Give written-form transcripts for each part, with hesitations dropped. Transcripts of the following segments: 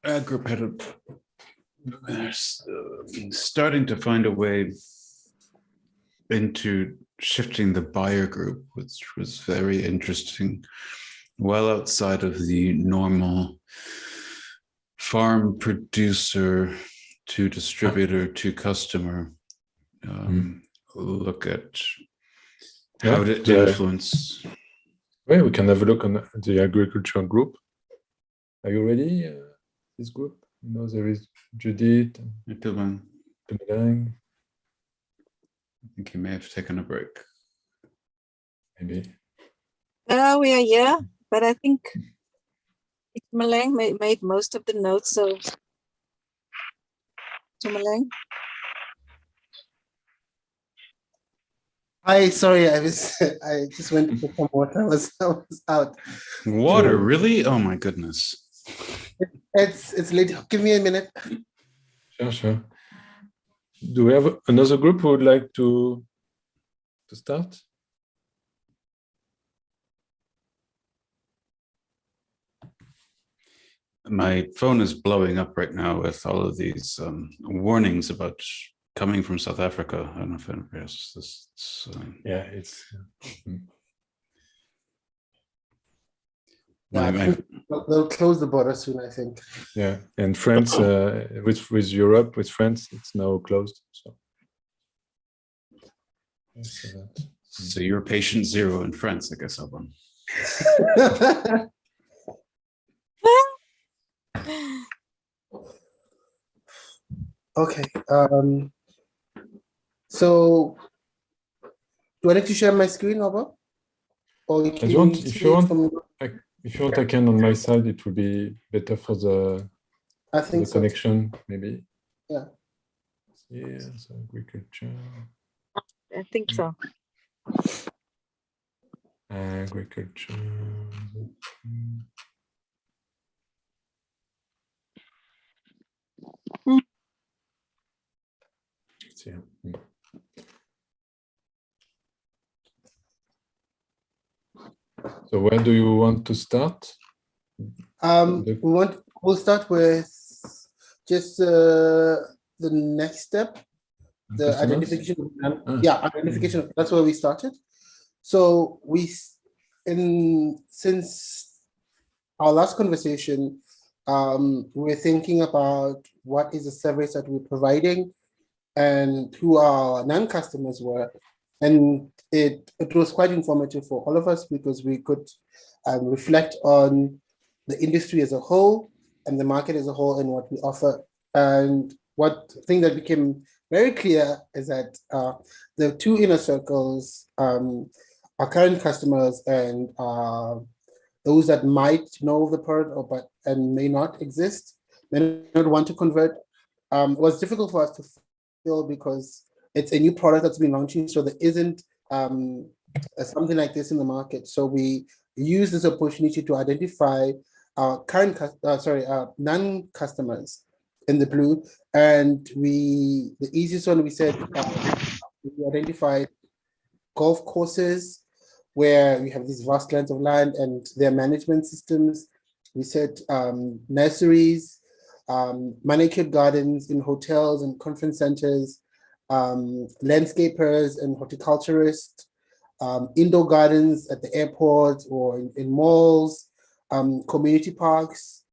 group had starting to find a way into shifting the buyer group, which was very interesting, well outside of the normal farm producer to distributor to customer. Look at how to influence. Well, we can have a look on the agriculture group. Are you ready? This group? You know, there is Judith and Pilman. I think he may have taken a break. Maybe. We are here, but I think Malang made most of the notes. So Malang. Hi, sorry, I just went to get some water. I was out. Water, really? Oh my goodness. It's late. Give me a minute. Sure. Do we have another group who would like to start? My phone is blowing up right now with all of these warnings about coming from South Africa. I don't know if anybody else is this. Yeah, it's. They'll close the border soon, I think. Yeah, and France, with Europe, with France, it's now closed. So you're patient zero in France, I guess, Alban. Okay. So do I need to share my screen, Alban? Or if you want, I can on my side. It will be better for the connection, maybe. Yeah. Yeah, so agriculture. I think so. Agriculture. Yeah. So where do you want to start? We'll start with just the next step, the identification. Identification. That's where we started. So since our last conversation, we're thinking about what is the service that we're providing and who our non-customers were. And it was quite informative for all of us because we could reflect on the industry as a whole and the market as a whole and what we offer. And what thing that became very clear is that the two inner circles, our current customers and those that might know the product and may not exist, may not want to convert, was difficult for us to fill because it's a new product that's been launching, so there isn't something like this in the market. So we use this opportunity to identify our non-customers in the blue, and the easiest one we said we identified golf courses where we have these vast lands of land and their management systems. We said nurseries, manicured gardens in hotels and conference centers, landscapers and horticulturists, indoor gardens at the airport or in malls, community parks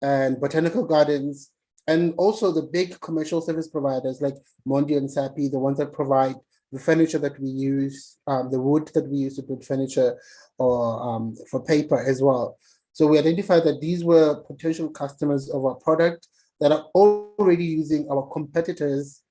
and botanical gardens, and also the big commercial service providers like Mondi and Sapi, the ones that provide the furniture that we use, the wood that we use to build furniture or for paper as well. So we identified that these were potential customers of our product that are already using our competitors'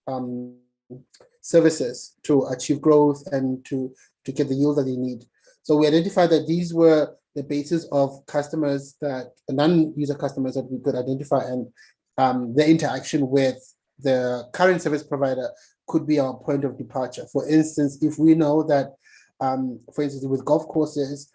services to achieve growth and to get the yield that they need. So we identified that these were the basis of customers that non-user customers that we could identify, and the interaction with the current service provider could be our point of departure. For instance, if we know that, for instance, with golf courses,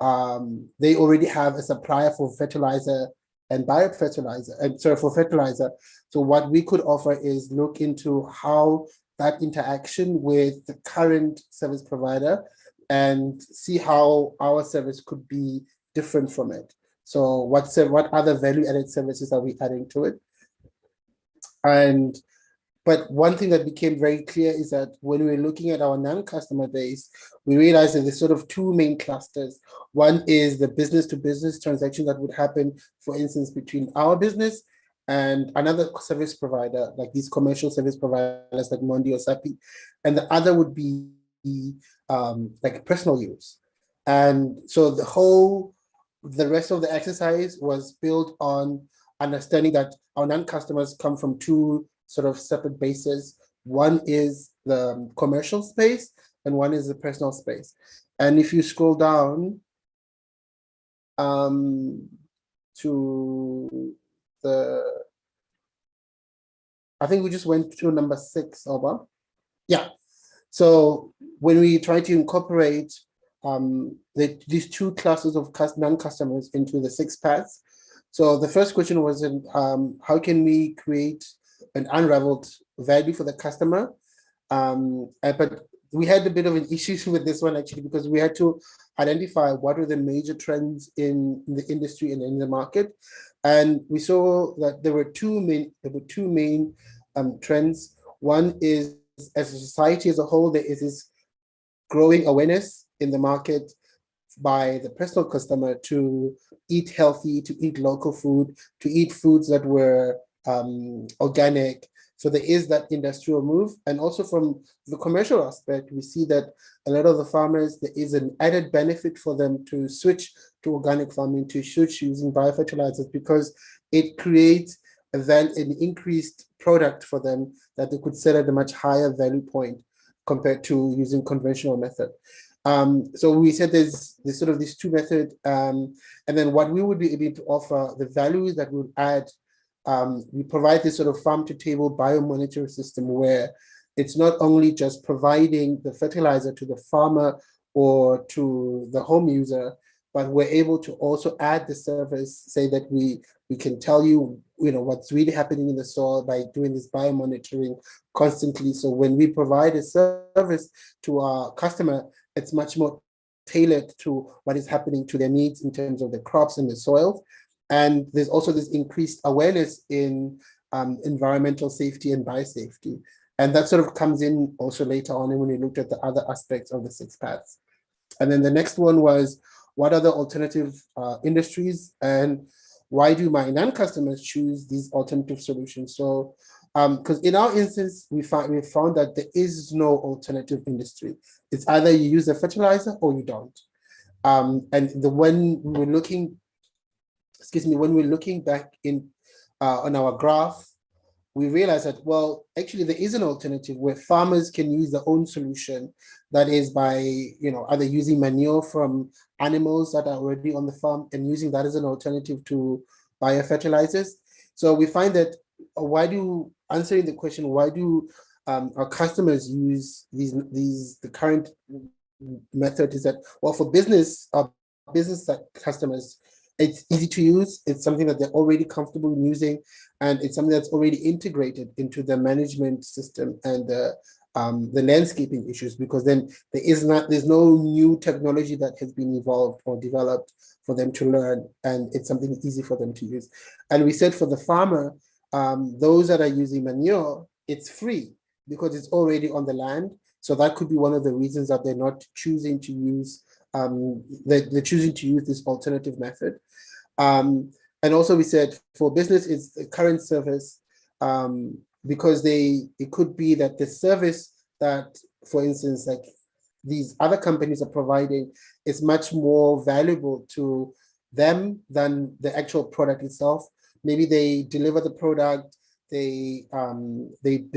they already have a supplier for fertilizer and biofertilizer, for fertilizer. So what we could offer is look into how that interaction with the current service provider and see how our service could be different from it. So what other value-added services are we adding to it? But one thing that became very clear is that when we're looking at our non-customer base, we realized that there's sort of two main clusters. One is the business-to-business transaction that would happen, for instance, between our business and another service provider, like these commercial service providers like Mondi or Sapi. And the other would be like personal use. And so the rest of the exercise was built on understanding that our non-customers come from two sort of separate bases. One is the commercial space and one is the personal space. And if you scroll down to I think we just went to number 6, Oba. Yeah. So when we try to incorporate these two classes of non-customers into the 6 paths. So the first question was, how can we create an unraveled value for the customer? But we had a bit of an issue with this one actually, because we had to identify what are the major trends in the industry and in the market. And we saw that there were two main trends. One is, as a society as a whole, there is this growing awareness in the market by the personal customer to eat healthy, to eat local food, to eat foods that were organic. So there is that industrial move. And also from the commercial aspect, we see that a lot of the farmers, there is an added benefit for them to switch to organic farming, to switch using biofertilizers, because it creates an increased product for them that they could sell at a much higher value point compared to using conventional method. So we said there's sort of these two methods, and then what we would be able to offer, the values that we would add, we provide this sort of farm-to-table biomonitor system where it's not only just providing the fertilizer to the farmer or to the home user, but we're able to also add the service, say that we can tell you, what's really happening in the soil by doing this biomonitoring constantly. So when we provide a service to our customer, it's much more tailored to what is happening to their needs in terms of the crops and the soil. And there's also this increased awareness in environmental safety and biosafety. And that sort of comes in also later on when we looked at the other aspects of the 6 paths. And then the next one was, what are the alternative industries and why do my non-customers choose these alternative solutions? So, because in our instance, we found that there is no alternative industry. It's either you use a fertilizer or you don't. And when we're looking back in on our graph, we realized that, well, actually there is an alternative where farmers can use their own solution. That is by, either using manure from animals that are already on the farm and using that as an alternative to biofertilizers. So we find that answering the question, why do our customers use the current method, is that, well, for business customers, it's easy to use. It's something that they're already comfortable in using, and it's something that's already integrated into the management system and the landscaping issues, because then there's no new technology that has been evolved or developed for them to learn, and it's something easy for them to use. And we said for the farmer, those that are using manure, it's free because it's already on the land. So that could be one of the reasons that they're not choosing to use they're choosing to use this alternative method. And also we said for business, it's the current service, because it could be that the service that, for instance, like these other companies are providing is much more valuable to them than the actual product itself. Maybe they deliver the product, they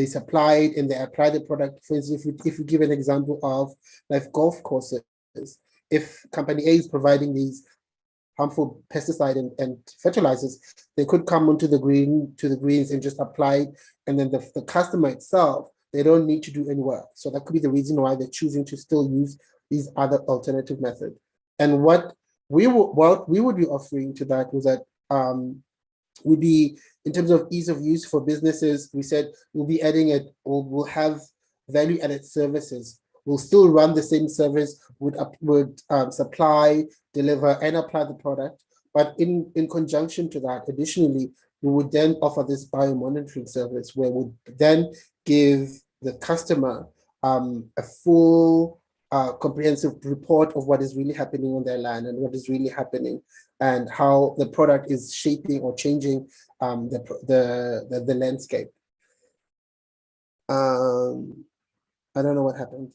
supply it and they apply the product. For instance, if we give an example of like golf courses, if company A is providing these harmful pesticide and fertilizers, they could come onto the greens and just apply, and then the customer itself, they don't need to do any work. So that could be the reason why they're choosing to still use these other alternative methods. And what we would be offering to that was that would be, in terms of ease of use for businesses, we said we'll be adding it, or we'll have value-added services. We'll still run the same service, would supply, deliver, and apply the product, But in conjunction to that, additionally, we would then offer this biomonitoring service where we would then give the customer a full comprehensive report of what is really happening on their land and what is really happening and how the product is shaping or changing the landscape. I don't know what happened.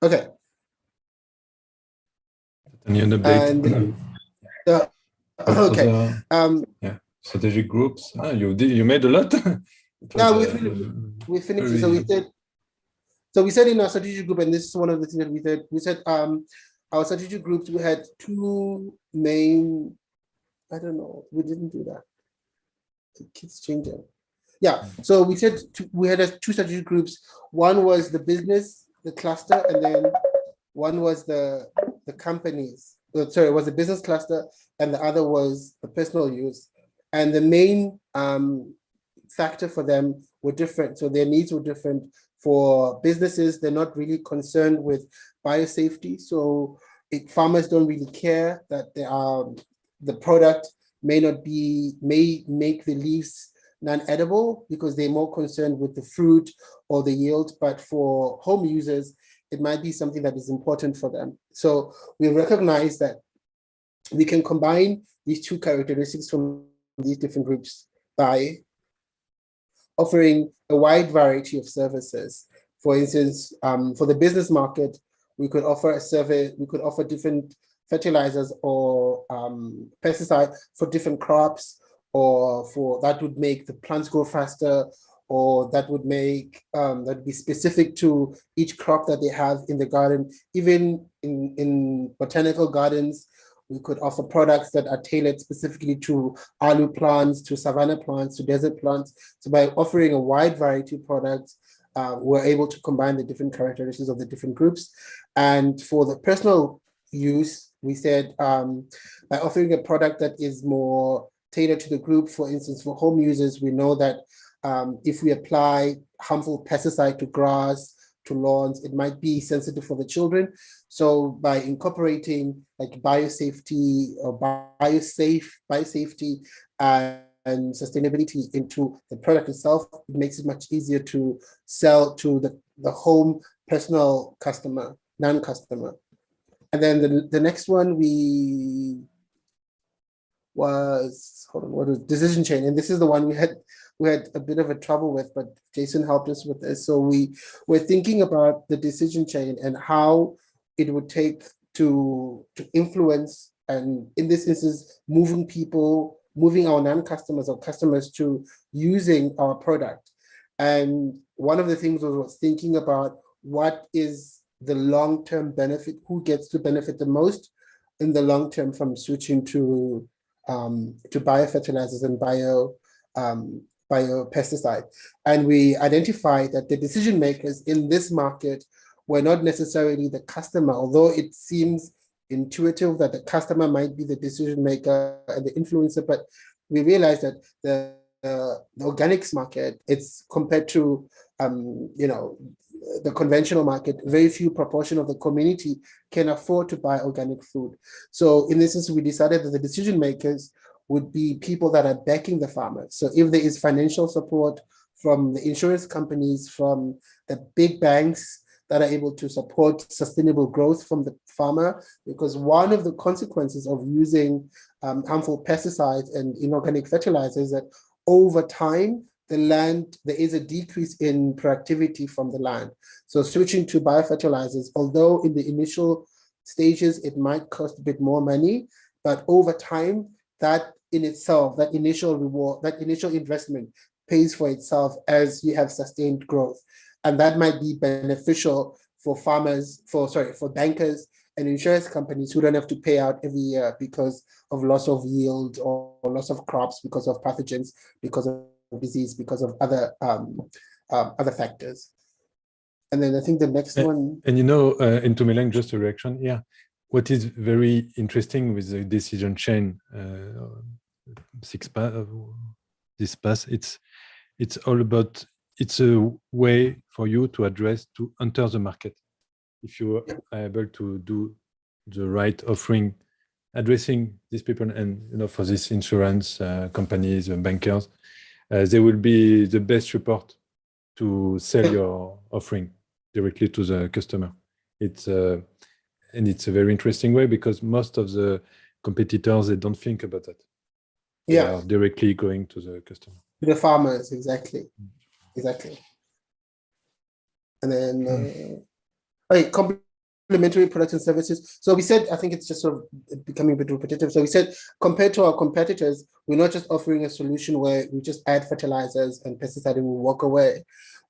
Okay. Any update? And okay. Yeah, strategic groups. You made a lot. No, we finished. So we said in our strategic group, and this is one of the things that we said. We said our strategic groups, we had two main. I don't know. We didn't do that. It keeps changing. Yeah. So we said we had two strategic groups. One was the business, the cluster, and then one was the companies. Sorry, it was the business cluster, and the other was the personal use. And the main factor for them were different. So their needs were different. For businesses, they're not really concerned with biosafety. So farmers don't really care that the product may make the leaves non-edible because they're more concerned with the fruit or the yield. But for home users, it might be something that is important for them. So we recognize that we can combine these two characteristics from these different groups by offering a wide variety of services. For instance, for the business market, we could offer a service, we could offer different fertilizers or pesticide for different crops, or that would make the plants grow faster, or that would make that be specific to each crop that they have in the garden. Even in botanical gardens, we could offer products that are tailored specifically to alu plants, to savanna plants, to desert plants. So by offering a wide variety of products, we're able to combine the different characteristics of the different groups. And for the personal use, we said by offering a product that is more tailored to the group, for instance, for home users, we know that if we apply harmful pesticide to grass, to lawns, it might be sensitive for the children. So by incorporating like biosafety or biosafety and sustainability into the product itself, it makes it much easier to sell to the home personal customer, non-customer. And then the next one was, hold on, what was decision chain? And this is the one we had a bit of a trouble with, but Jason helped us with this. So we were thinking about the decision chain and how it would take to influence, and in this instance, moving our non-customers or customers to using our product. And one of the things was thinking about what is the long-term benefit, who gets to benefit the most in the long term from switching to biofertilizers and biopesticide. And we identified that the decision makers in this market were not necessarily the customer, although it seems intuitive that the customer might be the decision maker and the influencer, but we realized that the organics market, it's compared to the conventional market, very few proportion of the community can afford to buy organic food. So in this instance, we decided that the decision makers would be people that are backing the farmers. So if there is financial support from the insurance companies, from the big banks that are able to support sustainable growth from the farmer, because one of the consequences of using harmful pesticides and inorganic fertilizers is that over time, there is a decrease in productivity from the land. So switching to biofertilizers, although in the initial stages, it might cost a bit more money, but over time, that in itself, that initial reward, that initial investment pays for itself as you have sustained growth. And that might be beneficial for farmers, for bankers and insurance companies who don't have to pay out every year because of loss of yield or loss of crops, because of pathogens, because of disease, because of other factors. And then I think the next one. And into Melang, just a reaction. Yeah. What is very interesting with the decision chain, this path, it's all about, it's a way for you to enter the market. If you are able to do the right offering addressing these people, and for these insurance companies and bankers, they will be the best support to sell your offering directly to the customer. It's and it's a very interesting way, because most of the competitors, they don't think about that. They are directly going to the customer. The farmers, exactly. And then complementary products and services. So we said, I think it's just sort of becoming a bit repetitive. So we said, compared to our competitors, we're not just offering a solution where we just add fertilizers and pesticide and we walk away.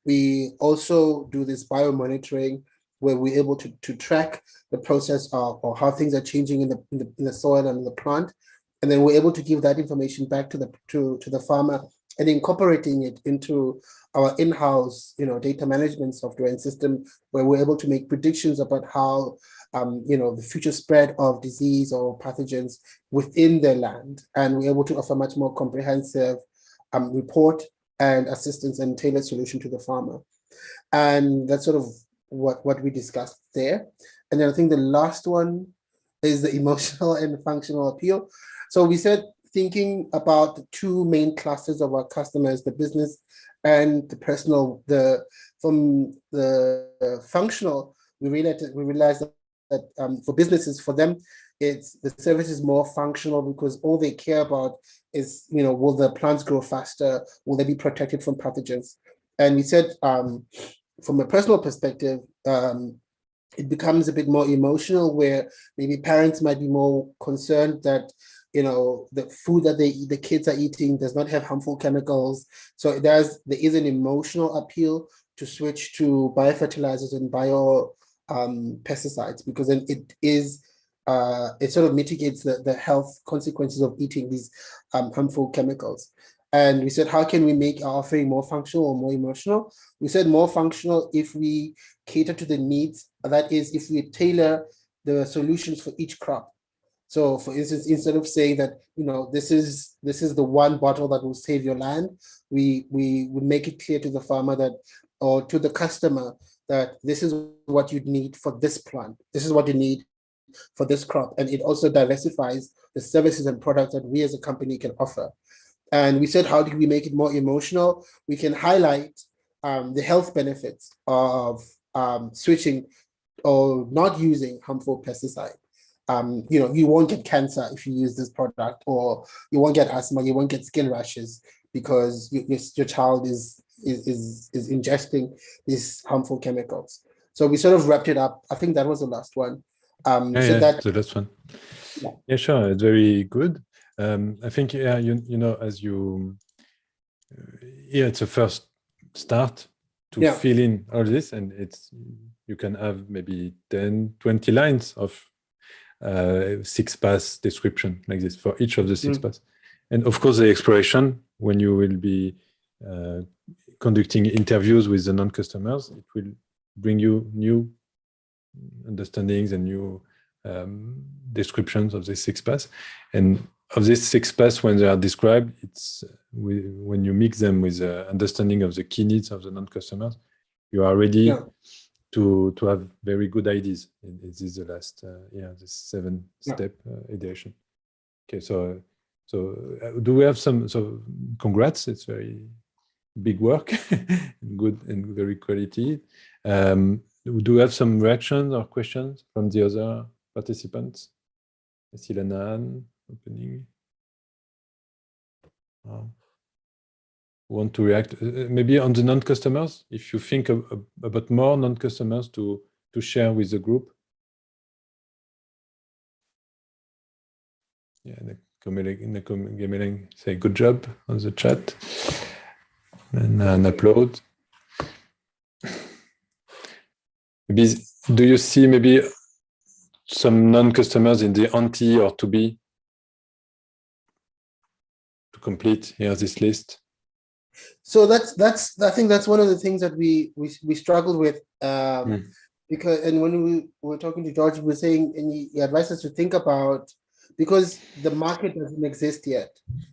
We also do this biomonitoring, where we're able to track the process of or how things are changing in the soil and in the plant, and then we're able to give that information back to the farmer and incorporating it into our in-house, data management software and system, where we're able to make predictions about how, the future spread of disease or pathogens within their land, and we're able to offer much more comprehensive report and assistance and tailored solution to the farmer, and that's sort of what we discussed there. And then I think the last one is the emotional and functional appeal. So we said, thinking about the two main classes of our customers, the business and the personal, from the functional, we realized that for businesses, for them, it's the service is more functional, because all they care about is, will the plants grow faster? Will they be protected from pathogens? And we said, from a personal perspective, it becomes a bit more emotional, where maybe parents might be more concerned that the food that the kids are eating does not have harmful chemicals. So there is an emotional appeal to switch to biofertilizers and bio pesticides, because then it sort of mitigates the health consequences of eating these harmful chemicals. And we said, how can we make our offering more functional or more emotional? We said more functional if we cater to the needs. That is, if we tailor the solutions for each crop. So for instance, instead of saying that, this is the one bottle that will save your land, we would make it clear to the farmer that, or to the customer, that this is what you need for this plant. This is what you need for this crop. And it also diversifies the services and products that we as a company can offer. And we said, how do we make it more emotional? We can highlight the health benefits of switching or not using harmful pesticide. You won't get cancer if you use this product, or you won't get asthma, you won't get skin rashes, because your child is ingesting these harmful chemicals. So we sort of wrapped it up. I think that was the last one. The last one. Yeah, sure. It's very good. I think, as you, it's a first start to fill in all this, and you can have maybe 10, 20 lines of 6-pass description like this for each of the 6 pass. And of course, the exploration, when you will be conducting interviews with the non-customers, it will bring you new understandings and new descriptions of the 6-pass. And of these 6-pass, when they are described, it's when you mix them with understanding of the key needs of the non-customers, you are ready to have very good ideas. And this is the last, this 7-step ideation. Okay, so do we have some? So congrats, it's very big work, good and very quality. Do we have some reactions or questions from the other participants? I see Lanan opening. Want to react? Maybe on the non-customers, if you think about more non-customers to share with the group. Yeah, Gemeling say good job on the chat. And an upload. Maybe, do you see maybe some non-customers in the anti or to be to complete here this list? So I think that's one of the things that we struggled with, because, and when we were talking to George, we were saying, and he advised us to think about, because the market doesn't exist yet,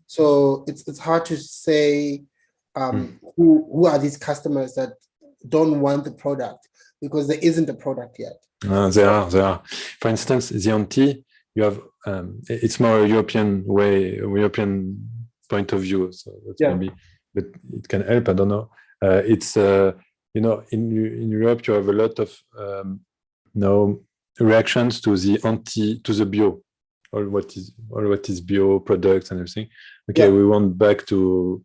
so it's hard to say who are these customers that don't want the product, because there isn't a product yet. There are. For instance, the anti you have it's more a European way, a European point of view. So that's maybe, but it can help. I don't know. It's you know, in Europe you have a lot of reactions to the bio, or what is bio products and everything. Okay, we want back to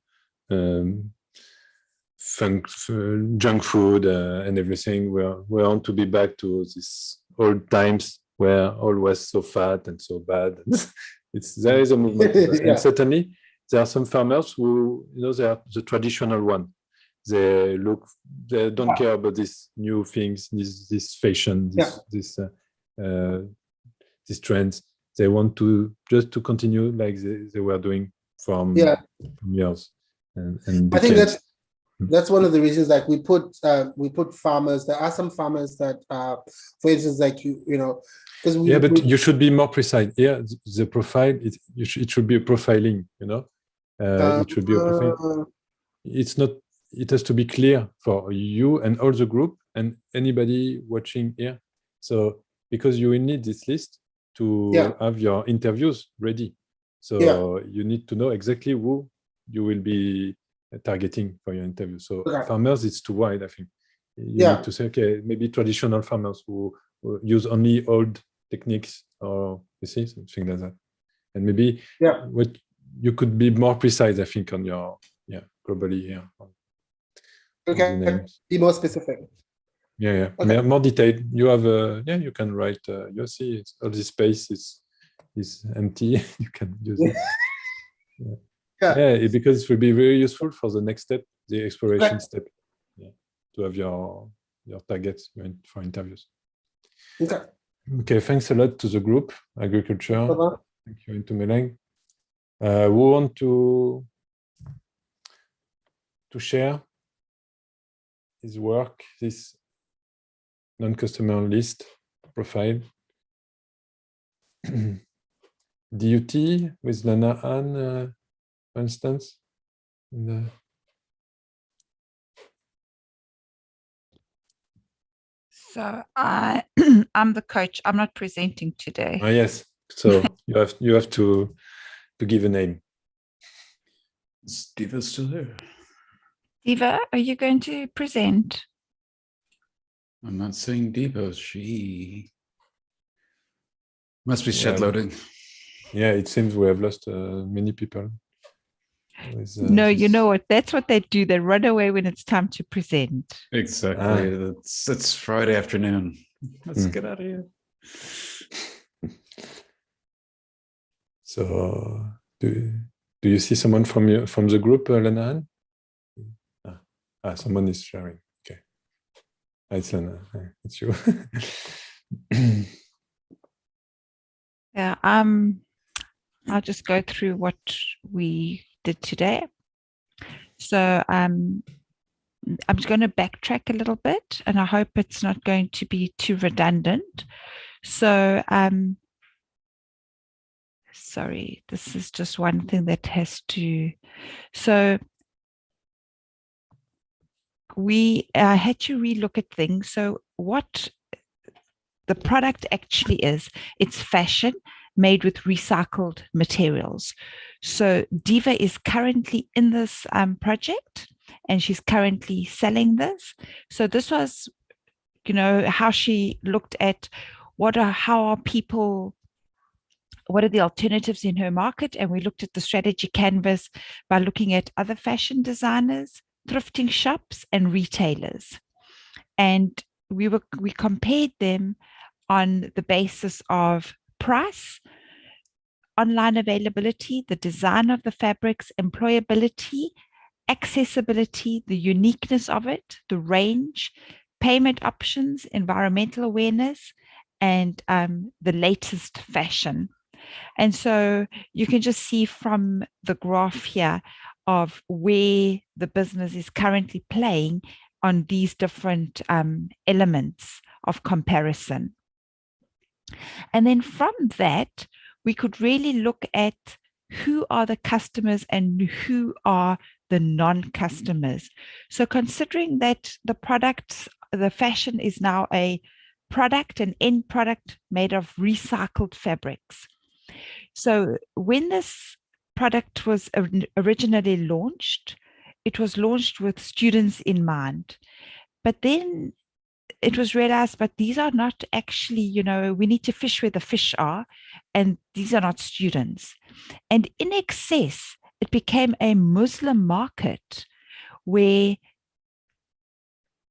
junk food and everything. We want to be back to these old times where all was so fat and so bad. There is a movement, and certainly there are some farmers who, you know, they are the traditional one. They don't care about these new things, this fashion, these trends. They want to just to continue like they were doing from years. And I think that's one of the reasons, like we put farmers. There are some farmers that, for instance, like you know, because but you should be more precise. Yeah, the profile it should be a profiling. You know, it should be a profiling. It's not. It has to be clear for you and all the group and anybody watching here. So because you will need this list to have your interviews ready. So you need to know exactly who you will be targeting for your interview. So farmers, it's too wide, I think. You need to say, okay, maybe traditional farmers who use only old techniques, or you see, something like that. And maybe what you could be more precise, I think, on your globally here. Okay, be more specific. Okay. More detailed. You have you can write. You see, all this space is empty. You can use it. Because it will be very useful for the next step, the exploration step. To have your targets for interviews. Okay. Thanks a lot to the group agriculture. Thank you, into Meleng. Who want to share his work, this non-customer list profile? DUT with Lana Ann, for instance. So I'm the coach. I'm not presenting today. Yes. So you have to give a name. Is Diva still there? Diva, are you going to present? I'm not saying Diva. She must be shed loading. Yeah, it seems we have lost many people. No, you know what? That's what they do. They run away when it's time to present. Exactly. It's Friday afternoon. Let's get out of here. So, do you see someone from the group, Lana Ann? Someone is sharing. Okay. It's Lana. It's you. Yeah. I'll just go through what we did today. So I'm just going to backtrack a little bit, and I hope it's not going to be too redundant. So sorry, this is just one thing that has to. So we had to relook at things. So what the product actually is, it's fashion made with recycled materials. So Diva is currently in this project, and she's currently selling this. So this was, you know, how she looked at what are the alternatives in her market. And we looked at the strategy canvas by looking at other fashion designers, thrifting shops, and retailers. And we compared them on the basis of price, online availability, the design of the fabrics, employability, accessibility, the uniqueness of it, the range, payment options, environmental awareness, and the latest fashion. And so you can just see from the graph here of where the business is currently playing on these different elements of comparison. And then from that, we could really look at who are the customers and who are the non-customers. So considering that the products, the fashion is now a product, an end product made of recycled fabrics. So when this product was originally launched, it was launched with students in mind. But then it was realized, but these are not actually, you know, we need to fish where the fish are, and these are not students. And in excess, it became a Muslim market where,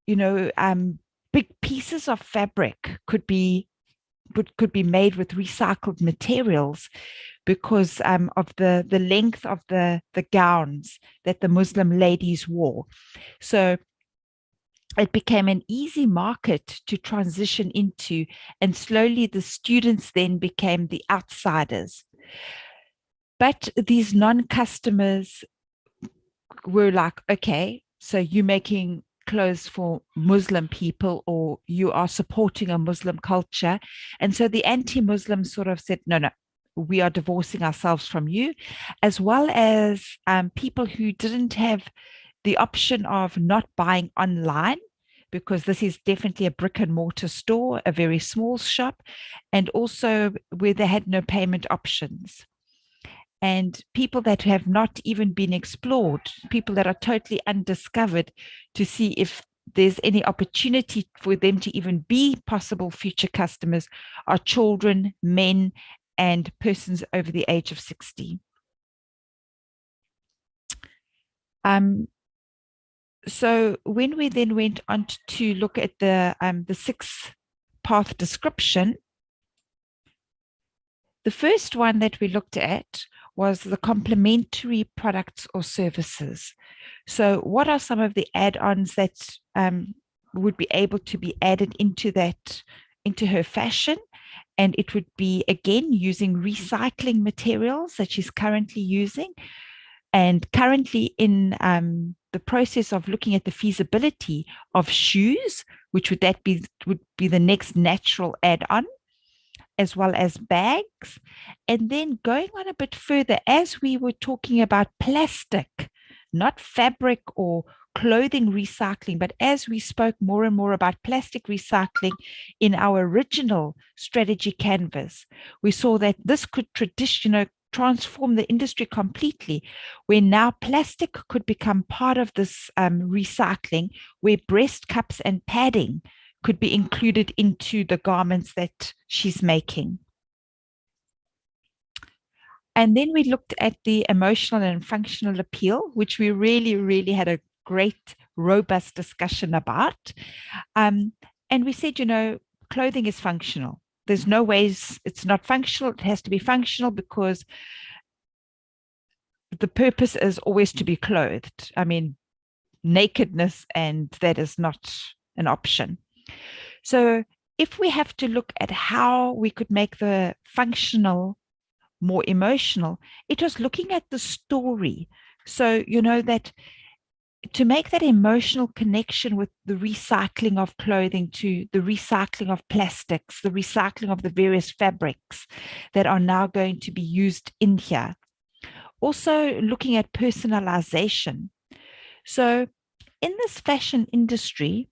you know, big pieces of fabric could be made with recycled materials because of the length of the gowns that the Muslim ladies wore. So it became an easy market to transition into, and slowly the students then became the outsiders. But these non-customers were like, okay, so you're making clothes for Muslim people, or you are supporting a Muslim culture. And so the anti-Muslims sort of said, no, we are divorcing ourselves from you, as well as people who didn't have the option of not buying online, because this is definitely a brick and mortar store, a very small shop, and also where they had no payment options. And people that have not even been explored, people that are totally undiscovered, to see if there's any opportunity for them to even be possible future customers, are children, men, and persons over the age of 60. So when we then went on to look at the 6-path description, the first one that we looked at was the complementary products or services. So what are some of the add-ons that would be able to be added into her fashion? And it would be, again, using recycling materials that she's currently using, and currently in the process of looking at the feasibility of shoes, which would be the next natural add-on, as well as bags. And then going on a bit further, as we were talking about plastic, not fabric or clothing recycling, but as we spoke more and more about plastic recycling in our original strategy canvas, we saw that this could transform the industry completely, where now plastic could become part of this recycling, where breast cups and padding could be included into the garments that she's making. And then we looked at the emotional and functional appeal, which we really, really had a great, robust discussion about. And we said, clothing is functional. There's no ways it's not functional. It has to be functional because the purpose is always to be clothed. I mean, nakedness, and that is not an option. So if we have to look at how we could make the functional more emotional, it was looking at the story. So, that to make that emotional connection with the recycling of clothing, to the recycling of plastics, the recycling of the various fabrics that are now going to be used in here. Also looking at personalization. So in this fashion industry,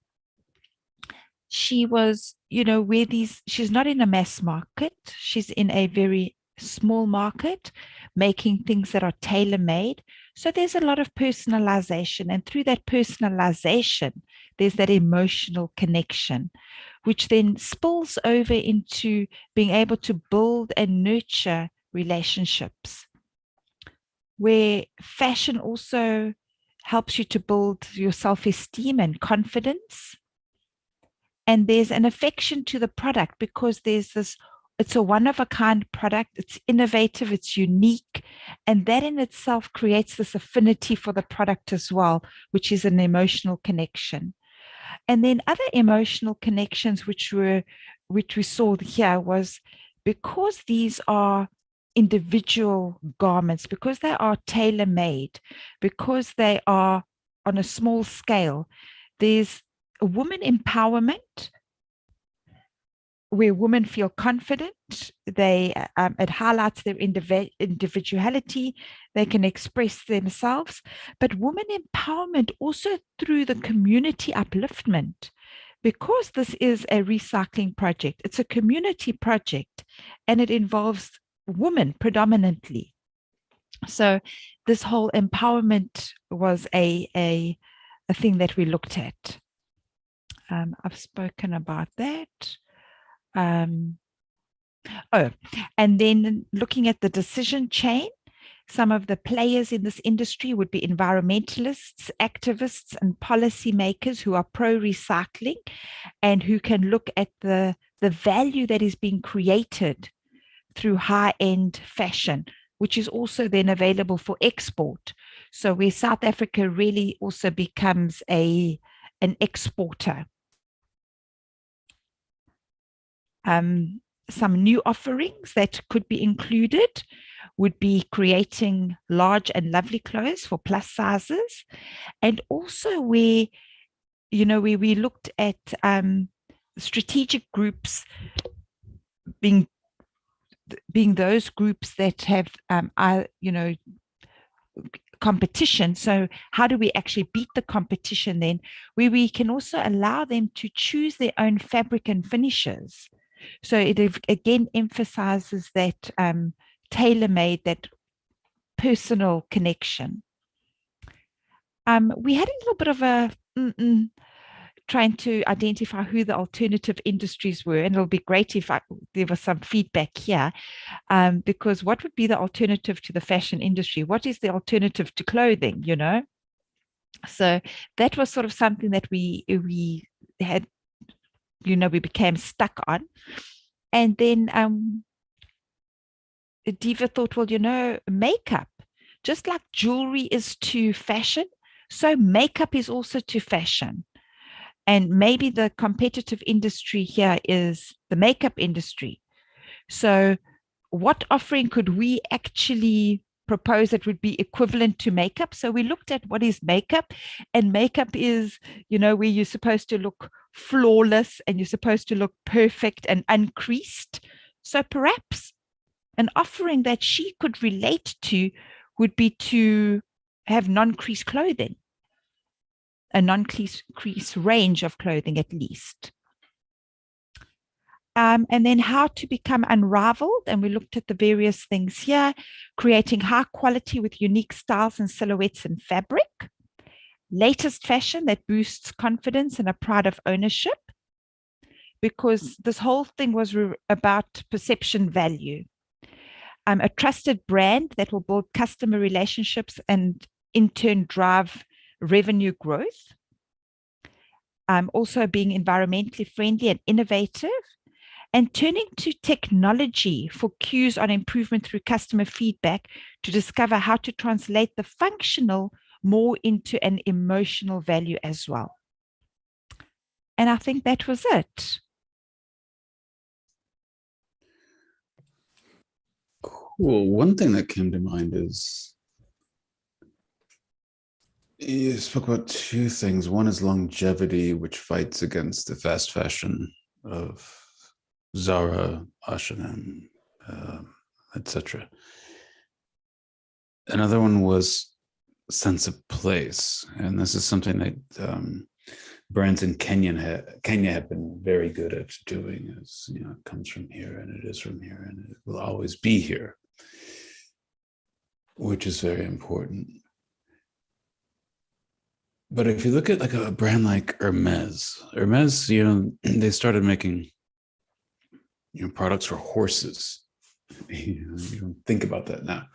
she was, she's not in a mass market. She's in a very small market, making things that are tailor-made. So there's a lot of personalization, and through that personalization, there's that emotional connection, which then spills over into being able to build and nurture relationships, where fashion also helps you to build your self-esteem and confidence. And there's an affection to the product because there's this, it's a one-of-a-kind product, it's innovative, it's unique, and that in itself creates this affinity for the product as well, which is an emotional connection. And then other emotional connections which we saw here was because these are individual garments, because they are tailor-made, because they are on a small scale, there's a woman empowerment, where women feel confident, it highlights their individuality, they can express themselves, but women empowerment also through the community upliftment, because this is a recycling project, it's a community project, and it involves women predominantly. So this whole empowerment was a thing that we looked at. I've spoken about that. And then looking at the decision chain, some of the players in this industry would be environmentalists, activists, and policymakers who are pro-recycling and who can look at the value that is being created through high-end fashion, which is also then available for export. So where South Africa really also becomes an exporter. Some new offerings that could be included would be creating large and lovely clothes for plus sizes, and also where, where we looked at strategic groups being those groups that have competition. So how do we actually beat the competition then, where we can also allow them to choose their own fabric and finishes. So it again emphasizes that tailor-made, that personal connection. We had a little bit of a trying to identify who the alternative industries were, and it'll be great if there was some feedback here, because what would be the alternative to the fashion industry? What is the alternative to clothing, So that was sort of something that we had, we became stuck on. And then Diva thought, well, makeup, just like jewelry is to fashion, so makeup is also to fashion. And maybe the competitive industry here is the makeup industry. So what offering could we actually propose that would be equivalent to makeup? So we looked at what is makeup, and makeup is, where you're supposed to look flawless and you're supposed to look perfect and uncreased. So perhaps an offering that she could relate to would be to have non-crease clothing, a non-crease range of clothing at least. And then how to become unraveled. And we looked at the various things here, creating high quality with unique styles and silhouettes and fabric, latest fashion that boosts confidence and a pride of ownership, because this whole thing was about perception value. A trusted brand that will build customer relationships and in turn drive revenue growth. Also being environmentally friendly and innovative, and turning to technology for cues on improvement through customer feedback to discover how to translate the functional more into an emotional value as well. And I think that was it. Cool. One thing that came to mind is you spoke about two things. One is longevity, which fights against the fast fashion of Zara, H&M, etc. Another one was sense of place, and this is something that brands in Kenya have been very good at doing. Is it comes from here, and it is from here, and it will always be here, which is very important. But if you look at like a brand like Hermes, they started making products for horses. You don't think about that now,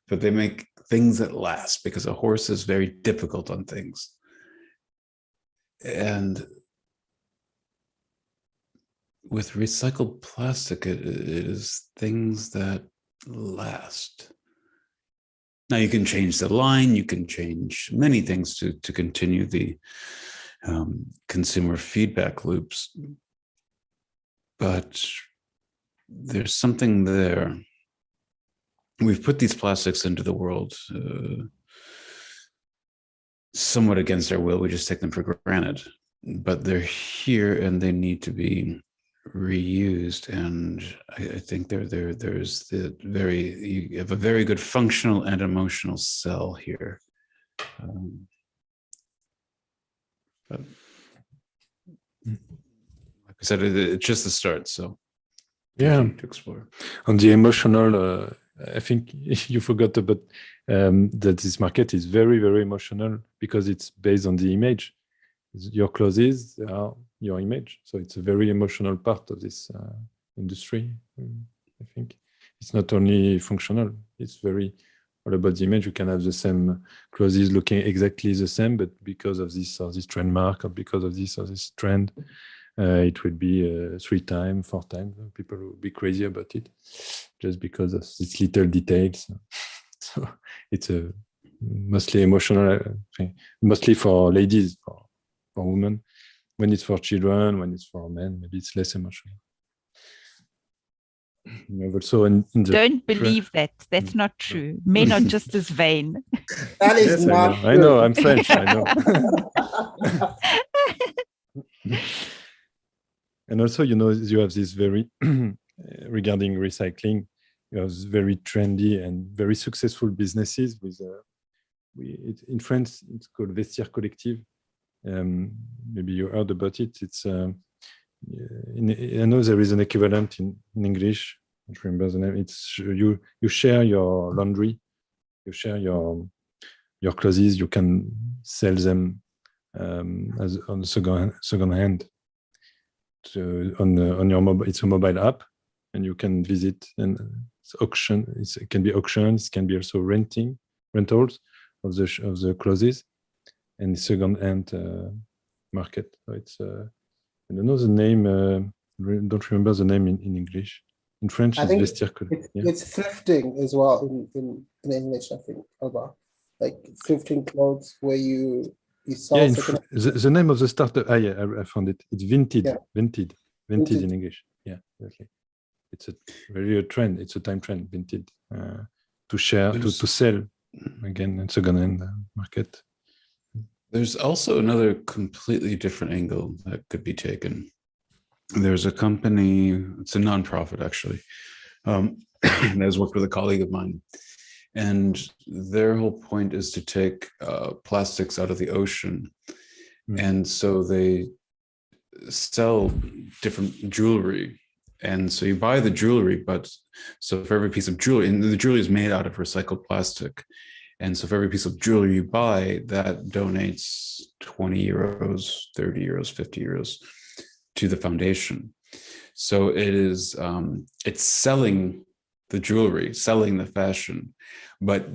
but they make things that last, because a horse is very difficult on things. And with recycled plastic, it is things that last. Now you can change the line, you can change many things to continue the consumer feedback loops, but there's something there. We've put these plastics into the world somewhat against our will. We just take them for granted, but they're here and they need to be reused. And I think there's you have a very good functional and emotional cell here. I said it's just the start. So yeah, to explore. On the emotional, I think you forgot about that this market is very, very emotional because it's based on the image. Your clothes are your image, so it's a very emotional part of this industry. I think it's not only functional; it's very all about the image. You can have the same clothes looking exactly the same, but because of this or this trend mark, or because of this or this trend, it will be 3 times, 4 times. People will be crazy about it just because of these little details. So it's a mostly emotional thing, mostly for ladies, for women. When it's for children, when it's for men, maybe it's less emotional. Also in the Don't believe that. That's not true. Men are just as vain. That is Yes, not I know. I'm French. I know. And also, you have this very regarding recycling. You have very trendy and very successful businesses with. In France, it's called Vestiaire Collective. Maybe you heard about it. It's I know there is an equivalent in English. I don't remember the name. It's you share your laundry, you share your clothes. You can sell them as on second hand. On your mobile. It's a mobile app, and you can visit and it's auction. It can be auctions. It can be also rentals of the clothes and second-hand market. So it's I don't know the name. Don't remember the name in English. In French, I think it's thrifting as well in English. I think about like thrifting clothes where you sell. Yeah, the name of the startup. I found it. It's Vinted. Yeah. Vinted in English. Yeah, exactly. It's a trend. It's a time trend. Vinted to share to sell again in second-hand market. There's also another completely different angle that could be taken. There's a company, it's a nonprofit actually, that has worked with a colleague of mine. And their whole point is to take plastics out of the ocean. And so they sell different jewelry. And so you buy the jewelry, but so for every piece of jewelry, and the jewelry is made out of recycled plastic. And so for every piece of jewelry you buy, that donates 20 euros, 30 euros, 50 euros to the foundation. So it is, it's selling the jewelry, selling the fashion, but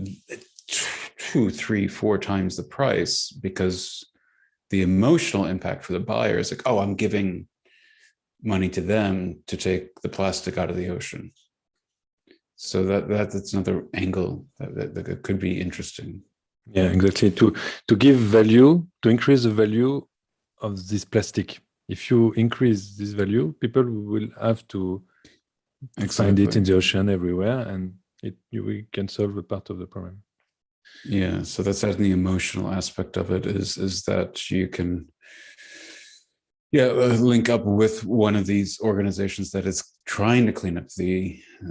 2, 3, 4 times the price, because the emotional impact for the buyer is like, oh, I'm giving money to them to take the plastic out of the ocean. So that's another angle that could be interesting. Yeah, exactly. To give value, to increase the value of this plastic. If you increase this value, people will have to find it in the ocean everywhere, and we can solve a part of the problem. Yeah, so that's the emotional aspect of it is that you can link up with one of these organizations that is trying to clean up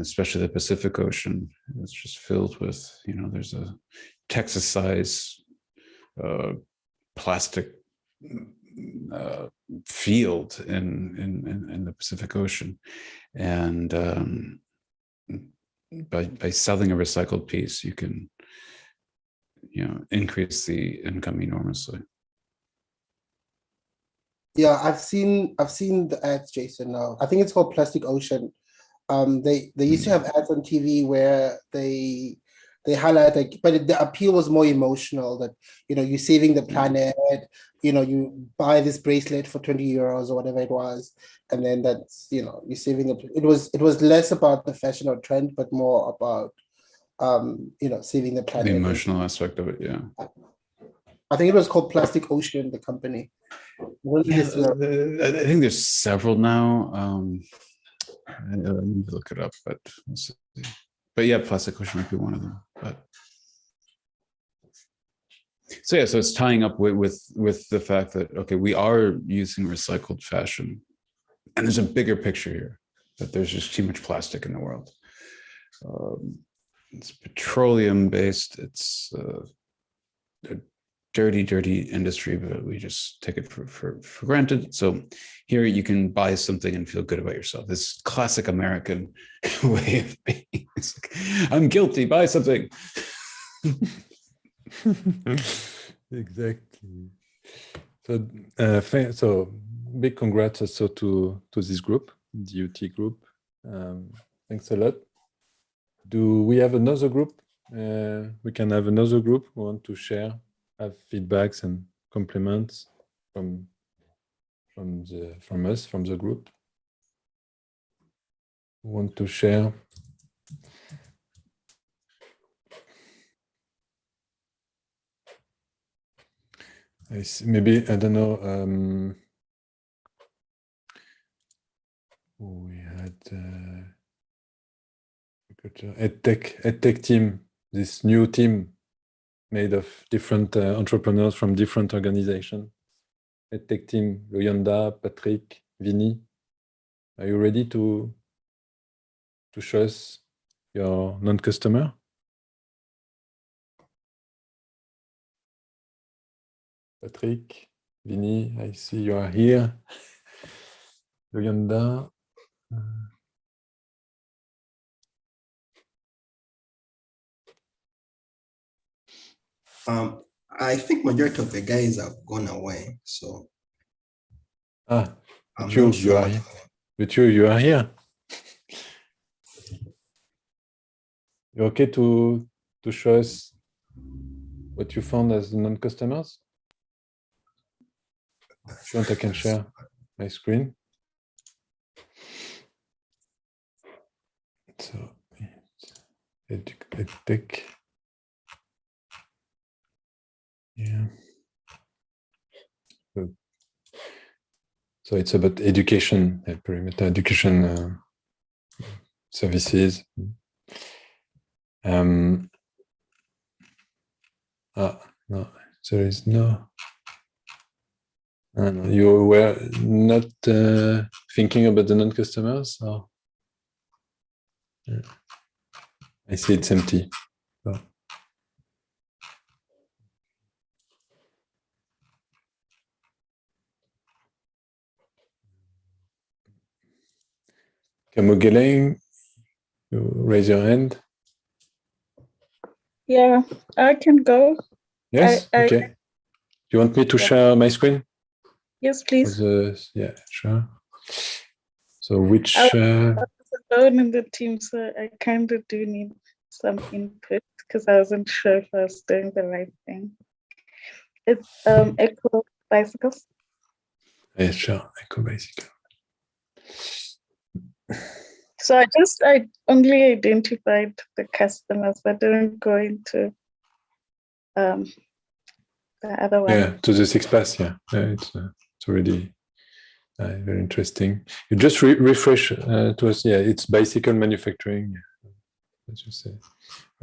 especially the Pacific Ocean. It's just filled with, there's a Texas size plastic field in the Pacific Ocean. And by selling a recycled piece, you can, increase the income enormously. Yeah, I've seen the ads, Jason. Now I think it's called Plastic Ocean. They used to have ads on TV where they highlight, like, but the appeal was more emotional, that you're saving the planet. You buy this bracelet for 20 euros or whatever it was, and then that's you're saving it was less about the fashion or trend, but more about saving the planet. The emotional aspect of it, yeah. I think it was called Plastic Ocean, the company. I think there's several now. Let me look it up, but we'll see. But yeah, Plastic Ocean might be one of them. But so it's tying up with the fact that, okay, we are using recycled fashion, and there's a bigger picture here, that there's just too much plastic in the world. It's petroleum based. It's dirty industry, but we just take it for granted. So here you can buy something and feel good about yourself. This classic American way of being. It's like, I'm guilty, buy something. Exactly. So, so big congrats also to this group, the UT group. Thanks a lot. Do we have another group? We can have another group who want to share, have feedbacks and compliments from us, from the group. Who want to share? I see, maybe, I don't know. We had EdTech team, this new team made of different entrepreneurs from different organizations. EdTech team, Loyanda, Patrick, Vinny. Are you ready to show us your non-customer? Patrick, Vinny, I see you are here. Loyanda. I think majority of the guys have gone away, so But I'm you not sure. are here. But you are here. You okay to show us what you found as non-customers? If you want, I can share my screen. So, EdTech. Yeah. So it's about education, perimeter education services. No, there is no. No, you were not thinking about the non-customers? Or? Yeah. I see it's empty. So. Kamugeleng, you raise your hand. Yeah, I can go. Yes, okay. Do you want me to share my screen? Yes, please. Yeah, sure. So which... I was alone in the team, so I kind of do need some input because I wasn't sure if I was doing the right thing. It's Eco Bicycles. Yeah, sure, Eco Bicycle. So I only identified the customers. I didn't go into the other one. Yeah, to the SIXPASS, yeah. It's already very interesting. You just refresh to us. Yeah, it's bicycle manufacturing, as you say.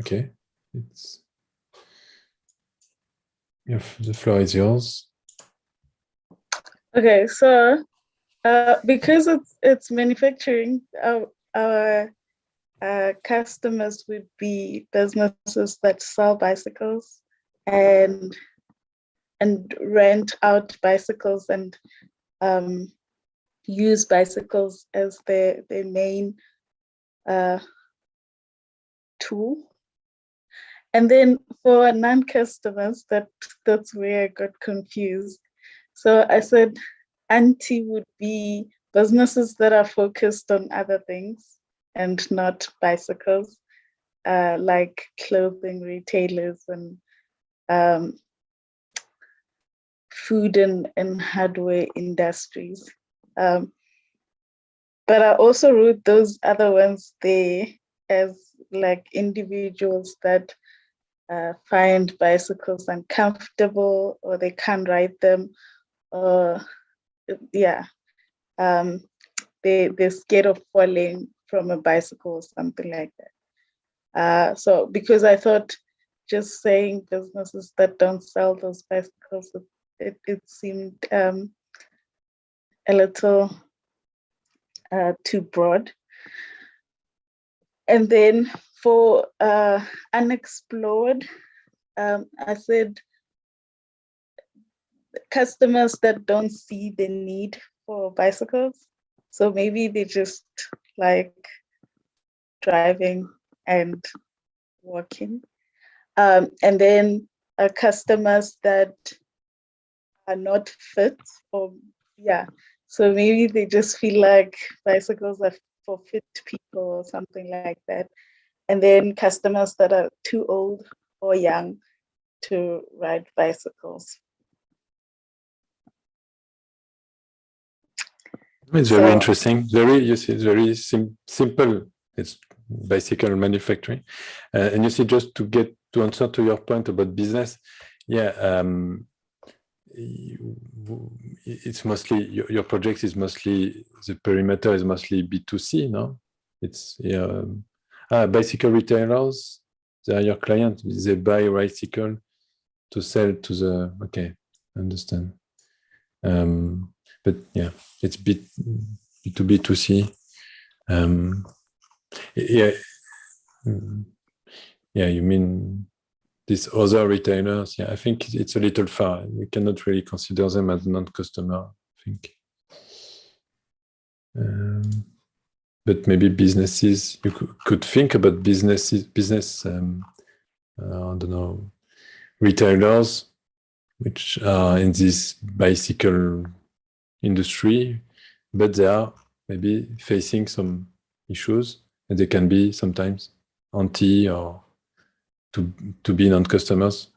Okay, the floor is yours. Okay, so because it's manufacturing, our customers would be businesses that sell bicycles and rent out bicycles and use bicycles as their main tool. And then for non-customers, that's where I got confused. So I said anti would be businesses that are focused on other things and not bicycles, like clothing retailers and food and hardware industries. But I also wrote those other ones there as like individuals that find bicycles uncomfortable or they can't ride them, or they're scared of falling from a bicycle or something like that. So because I thought just saying businesses that don't sell those bicycles, it seemed a little too broad. And then for unexplored, I said customers that don't see the need for bicycles. So maybe they just like driving and walking. And then customers that are not fit, or so maybe they just feel like bicycles are for fit people or something like that. And then customers that are too old or young to ride bicycles. It's very interesting. It's very simple. It's bicycle manufacturing, and you see, just to answer to your point about business, it's mostly your project is mostly, the perimeter is mostly B2C, no? It's bicycle retailers. They are your clients. They buy a bicycle to sell to the. Okay, understand. But yeah, it's B2B2C. You mean these other retailers? Yeah, I think it's a little far. We cannot really consider them as non-customer, I think. But maybe businesses, you could think about business, I don't know, retailers, which are in this bicycle industry, but they are maybe facing some issues, and they can be sometimes anti or to be non-customers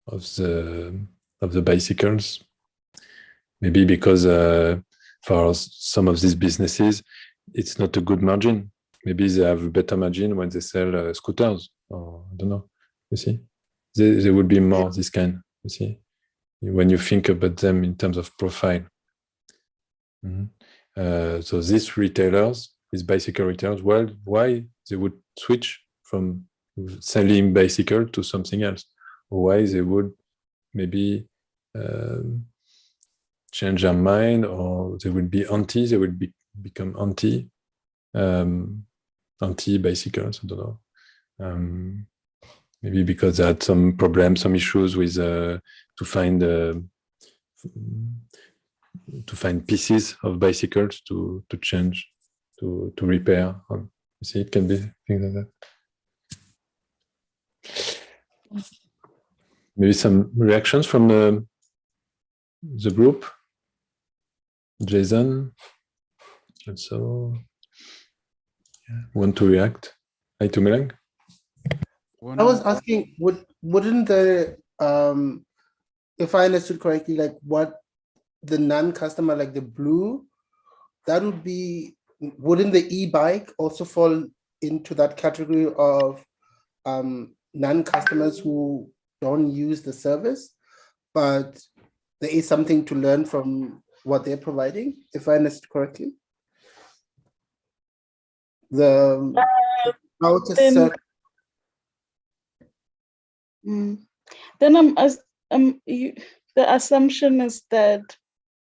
of the bicycles. Maybe because for some of these businesses, it's not a good margin. Maybe they have a better margin when they sell scooters, or I don't know. You see, there would be more this kind. You see, when you think about them in terms of profile. So these retailers, these bicycle retailers, well, why they would switch from selling bicycle to something else, or why they would maybe change their mind, or they would be anti, they would become anti bicycles, I don't know. Maybe because they had some problems, some issues with to find pieces of bicycles to change, to repair. You see, it can be things like that. Maybe some reactions from the group. Jason, also want to react? Hi to Melang. I was asking, wouldn't the if I understood correctly, like what the non-customer, like the blue, that would be, wouldn't the e-bike also fall into that category of non-customers who don't use the service, but there is something to learn from what they're providing, if I understood correctly? The the assumption is that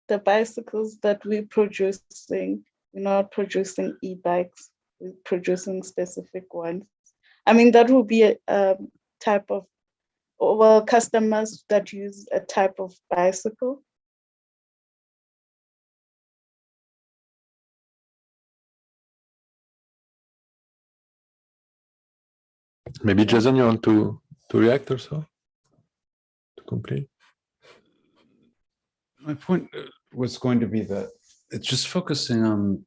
the bicycles that we're producing, we're not producing e-bikes, we're producing specific ones. I mean, that will be a type of, well, customers that use a type of bicycle. Maybe Jason, you want to react also? To complete? My point was going to be that it's just focusing on,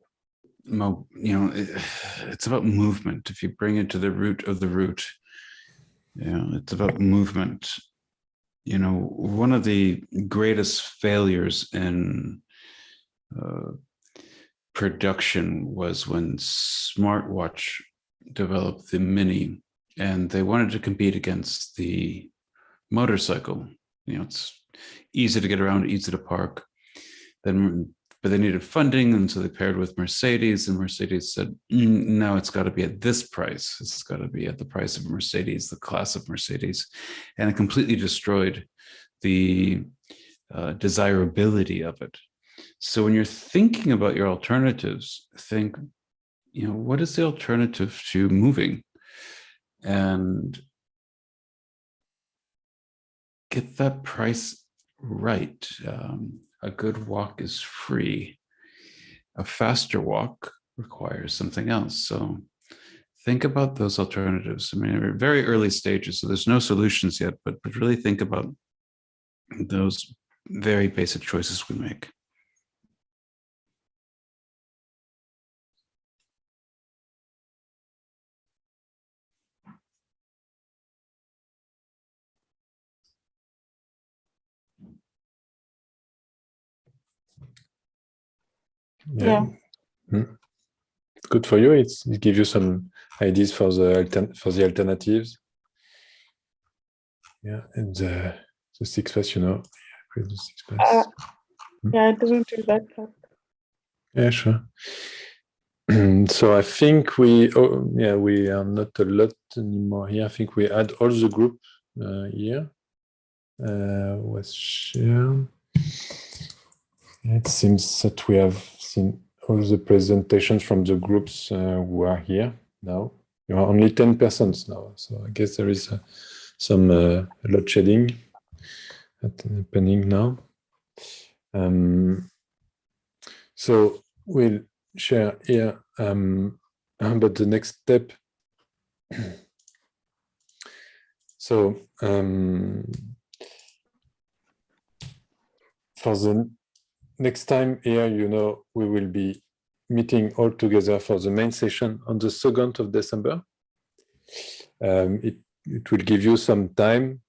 it's about movement. If you bring it to the root of the root, it's about movement. One of the greatest failures in production was when smartwatch developed the Mini, and they wanted to compete against the motorcycle. It's easy to get around, easy to park. But they needed funding, and so they paired with Mercedes, and Mercedes said, no, it's got to be at this price. It's got to be at the price of Mercedes, the class of Mercedes. And it completely destroyed the desirability of it. So when you're thinking about your alternatives, think, what is the alternative to moving? And get that price right. A good walk is free. A faster walk requires something else. So think about those alternatives. I mean, we're very early stages, so there's no solutions yet, but really think about those very basic choices we make. Yeah. Good for you. It gives you some ideas for the alternatives. Yeah, and the 6-pass, create the 6-pass. Yeah, I didn't do that part. Yeah, sure. So I think we are not a lot anymore here. I think we add all the group here. Was shared. It seems that we have seen all the presentations from the groups who are here now. You are only 10 persons now, so I guess there is some load shedding happening now. So we'll share here about the next step. So for the next time here, we will be meeting all together for the main session on the 2nd of December. It will give you some time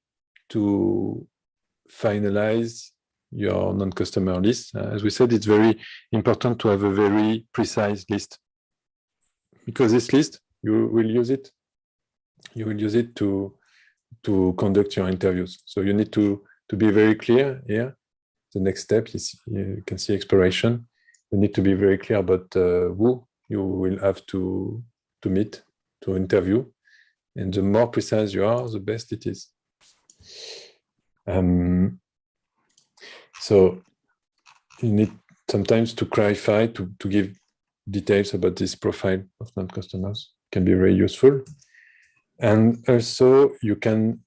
to finalize your non-customer list. As we said, it's very important to have a very precise list, because this list, you will use it. You will use it to conduct your interviews. So you need to be very clear here. The next step is, you can see exploration. You need to be very clear about who you will have to meet, to interview. And the more precise you are, the best it is. So you need sometimes to clarify, to give details about this profile of non-customers. Can be very useful. And also you can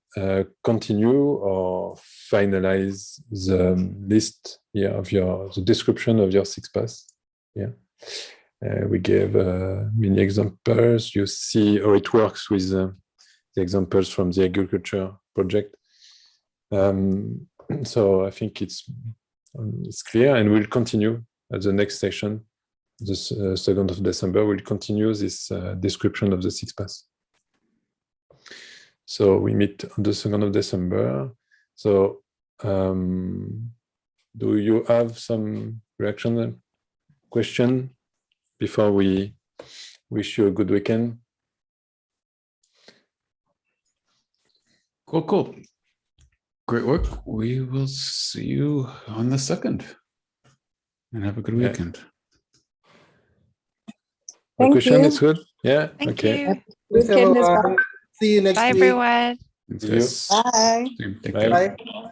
continue or finalize the list here of the description of your 6-pass. Yeah, we gave many examples. You see how it works with the examples from the agriculture project. So I think it's clear, and we'll continue at the next session, the 2nd of December. We'll continue this description of the 6-pass. So we meet on the 2nd of December. So do you have some reaction and question before we wish you a good weekend? Cool. Great work. We will see you on the 2nd. And have a good weekend. No question, you. it's good? Yeah, Thank okay. you. Thanks, Weekend as everyone. well. See you next Bye, week. everyone. Yes. Bye. Take Bye. care. Bye.